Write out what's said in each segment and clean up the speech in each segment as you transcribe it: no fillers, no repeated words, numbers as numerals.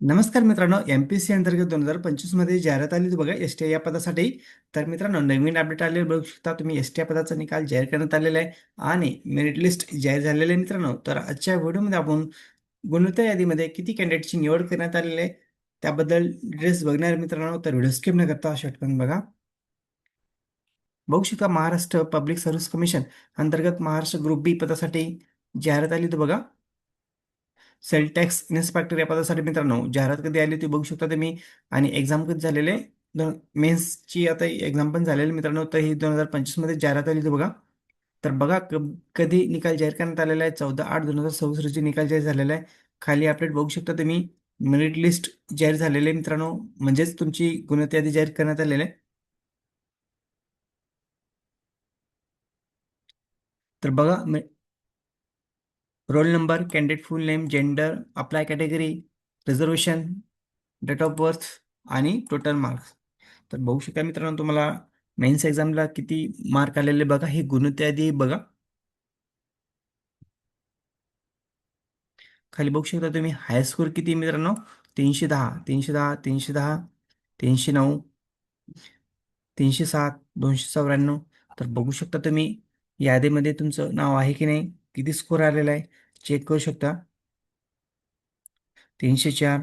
नमस्कार मित्रांनो, एम-पी-एस-सी अंतर्गत 2025 मध्ये जाहिरात आली होती बघा एस-टी या पदासाठी. तर मित्रांनो, नवीन अपडेट आलेले बघू शकता तुम्ही. एस-टी या पदाचा निकाल जाहीर करण्यात आलेला आहे आणि मेरिट लिस्ट जाहीर झालेली आहे मित्रांनो. तर आजच्या व्हिडिओमध्ये आपण गुणवत्ता यादीमध्ये किती कॅन्डिडेटची निवड करण्यात आलेली आहे त्याबद्दल डिटेल्स बघणार आहे मित्रांनो. तर व्हिडिओ स्किप न करता शेवटपर्यंत बघा. बघू शकता महाराष्ट्र पब्लिक सर्व्हिस कमिशन अंतर्गत महाराष्ट्र ग्रुप बी पदासाठी जाहिरात आली होती बघा. सेल टॅक्स इन्स्पेक्टर या पदासाठी मित्रांनो जाहिरात कधी आली होती बघू शकता तुम्ही. आणि एक्झाम कधी झालेले मेन्सची आता एक्झाम पण झालेली मित्रांनो. तर ही 2025 मध्ये जाहिरात आली होती बघा. तर बघा कधी निकाल जाहीर करण्यात आलेला आहे. 14/8/2026 रोजी निकाल जाहीर झालेला आहे. खाली अपडेट बघू शकता तुम्ही. मेरिट लिस्ट जाहीर झालेली आहे मित्रांनो, म्हणजेच तुमची गुणवत्ता यादी जाहीर करण्यात आलेली आहे. तर बघा, roll number, candidate full name, gender, apply category, reservation, date of birth आणि टोटल मार्क्स. तर बघू शकता मित्रांनो तुम्हाला मेन्स एक्झामला किती मार्क आलेले बघा. ही गुणवत्ता यादी बघा. खाली बघू शकता तुम्ही हाय स्कोर किती आहे मित्रांनो. 310, 310, 310, 309, 307, 294. तर बघू शकता तुम्ही यादीमध्ये तुमचं नाव आहे की नाही, किती स्कोर आलेला आहे चेक करू शकता. 304.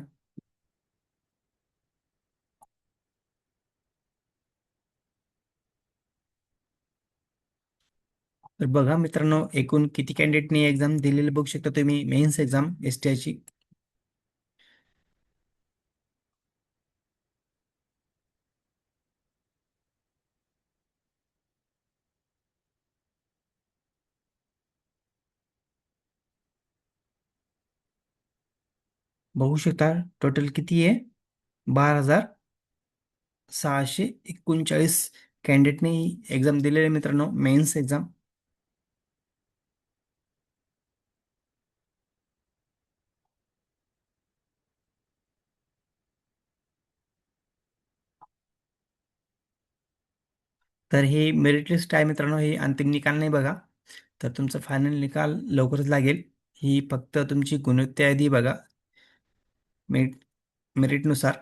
तर बघा मित्रांनो, एकूण किती कॅन्डिडेटनी एक्झाम दिलेली बघू शकता तुम्ही. मेन्स एक्झाम एस-टी ची. बघू शकता टोटल किती आहे. 12,639 कॅन्डिडेटने एक्झाम दिलेली आहे मित्रांनो, मेन्स एक्झाम. तर ही मेरिट लिस्ट आहे मित्रांनो, ही अंतिम निकाल नाही बघा. तर तुमचा फायनल निकाल लवकरच लागेल. ही फक्त तुमची गुणवत्ता यादी बघा मेरिट मेरिटनुसार.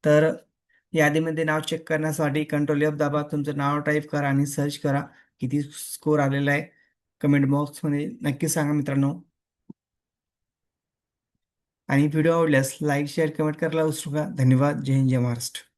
तर यादीमध्ये नाव चेक करण्यासाठी कंट्रोल एफ दाबा, तुमचं नाव टाईप करा आणि सर्च करा किती स्कोर आलेला आहे. कमेंट बॉक्समध्ये नक्की सांगा मित्रांनो. आणि व्हिडिओ आवडल्यास लाईक शेअर कमेंट करायला विसरू नका. धन्यवाद. जय हिंद, जय महाराष्ट्र.